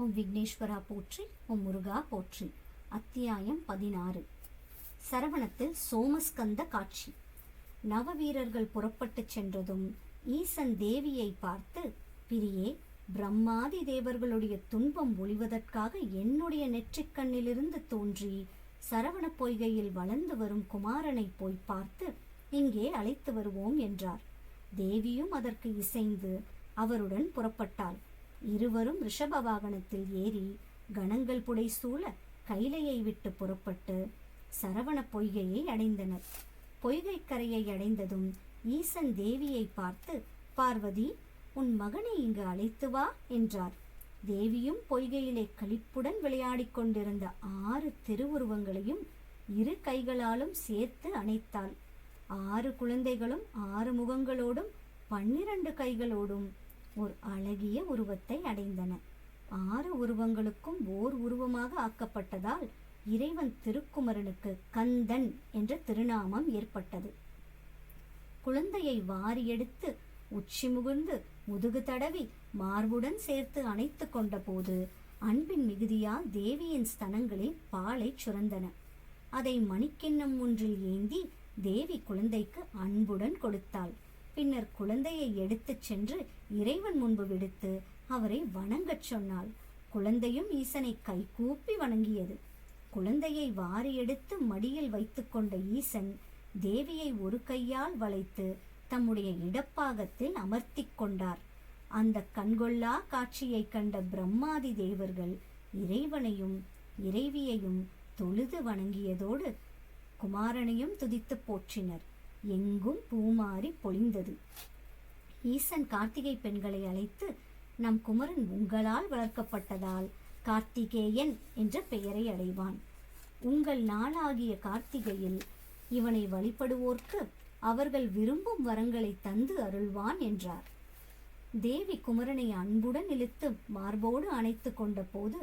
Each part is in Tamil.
ஓம் விக்னேஸ்வரா போற்றி, ஓம் முருகா போற்றி. அத்தியாயம் 16. சரவணத்தில் சோமஸ்கந்த காட்சி. நவவீரர்கள் புறப்பட்டுச் சென்றதும் ஈசன் தேவியை பார்த்து, பிரியே, பிரம்மாதி தேவர்களுடைய துன்பம் ஒழிவதற்காக என்னுடைய நெற்றிக்கண்ணிலிருந்து தோன்றி சரவண பொய்கையில் வளர்ந்து வரும் குமாரனை போய் பார்த்து இங்கே அழைத்து வருவோம் என்றார். தேவியும் அதற்கு இசைந்து அவருடன் புறப்பட்டாள். இருவரும் ரிஷப வாகனத்தில் ஏறி கணங்கள் புடைசூழ கைலையை விட்டு புறப்பட்டு சரவண பொய்கையை அடைந்தனர். பொய்கை கரையை அடைந்ததும் ஈசன் தேவியை பார்த்து, பார்வதி, உன் மகனை இங்கு அழைத்து வா என்றார். தேவியும் பொய்கையிலே களிப்புடன் விளையாடிக் கொண்டிருந்த 6 திருவுருவங்களையும் இரு கைகளாலும் சேர்த்து அணைத்தாள். 6 குழந்தைகளும் 6 முகங்களோடும் 12 கைகளோடும் ஒரு அழகிய உருவத்தை அடைந்தன. 6 உருவங்களுக்கும் ஓர் உருவமாக ஆக்கப்பட்டதால் இறைவன் திருக்குமரனுக்கு கந்தன் என்ற திருநாமம் ஏற்பட்டது. குழந்தையை வாரி எடுத்து உச்சி முகுந்து முதுகு தடவி மார்புடன் சேர்த்து அணைத்து கொண்ட போது அன்பின் மிகுதியால் தேவியின் ஸ்தனங்களில் பாலை சுரந்தன. அதை மணிக்கிண்ணம் ஒன்றில் ஏந்தி தேவி குழந்தைக்கு அன்புடன் கொடுத்தாள். பின்னர் குழந்தையை எடுத்துச் சென்று இறைவன் முன்பு விடுத்து அவரை வணங்கச் சொன்னாள். குழந்தையும் ஈசனை கைகூப்பி வணங்கியது. குழந்தையை வாரி எடுத்து மடியில் வைத்துக்கொண்ட ஈசன் தேவியை ஒரு கையால் வளைத்து தம்முடைய இடப்பாகத்தில் அமர்த்தி கொண்டார். அந்த கண்கொள்ளா காட்சியை கண்ட பிரம்மாதி தேவர்கள் இறைவனையும் இறைவியையும் தொழுது வணங்கியதோடு குமாரனையும் துதித்து போற்றினர். எங்கும் பூமாரி பொழிந்தது. ஈசன் கார்த்திகை பெண்களை அழைத்து, நம் குமரன் உங்களால் வளர்க்கப்பட்டதால் கார்த்திகேயன் என்ற பெயரை அடைவான். உங்கள் நாளாகிய கார்த்திகையில் இவனை வழிபடுவோர்க்கு அவர்கள் விரும்பும் வரங்களை தந்து அருள்வான் என்றார். தேவி குமரனை அன்புடன் இழுத்து மார்போடு அணைத்து கொண்ட போது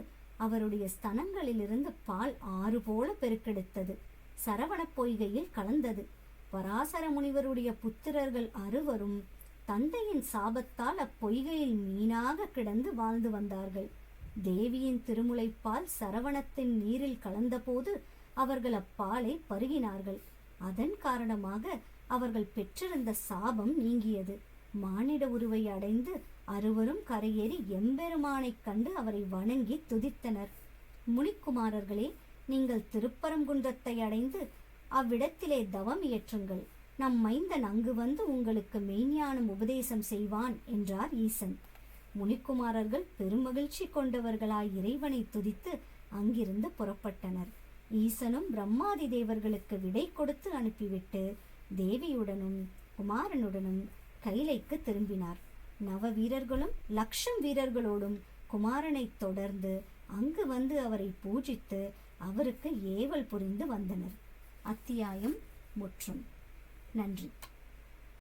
அவருடைய ஸ்தனங்களிலிருந்து பால் ஆறு போல பெருக்கெடுத்தது. சரவண பொய்கையில் கலந்தது. பராசர முனிவருடைய புத்திரர்கள் 6 தந்தையின் சாபத்தால் அப்பொய்கையில் மீனாக கிடந்து வாழ்ந்து வந்தார்கள். தேவியின் திருமுலைப்பால் சரவணத்தின் நீரில் கலந்தபோது அவர்கள் அப்பாலை பருகினார்கள். அதன் காரணமாக அவர்கள் பெற்றிருந்த சாபம் நீங்கியது. மானிட உருவை அடைந்து 6 கரையேறி எம்பெருமானைக் கண்டு அவரை வணங்கி துதித்தனர். முனிக்குமாரர்களே, நீங்கள் திருப்பரங்குன்றத்தை அடைந்து அவ்விடத்திலே தவம் இயற்றுங்கள். நம் மைந்தன் அங்கு வந்து உங்களுக்கு மெய்ஞானம் உபதேசம் செய்வான் என்றார் ஈசன். முனிக்குமாரர்கள் பெருமகிழ்ச்சி கொண்டவர்களாய் இறைவனை துதித்து அங்கிருந்து புறப்பட்டனர். ஈசனும் பிரம்மாதி தேவர்களுக்கு விடை கொடுத்து அனுப்பிவிட்டு தேவியுடனும் குமாரனுடனும் கைலைக்கு திரும்பினார். நவ வீரர்களும் 1,00,000 வீரர்களோடும் குமாரனை தொடர்ந்து அங்கு வந்து அவரை பூஜித்து அவருக்கு ஏவல் புரிந்து வந்தனர். அத்தியாயம் முற்றும். நன்றி.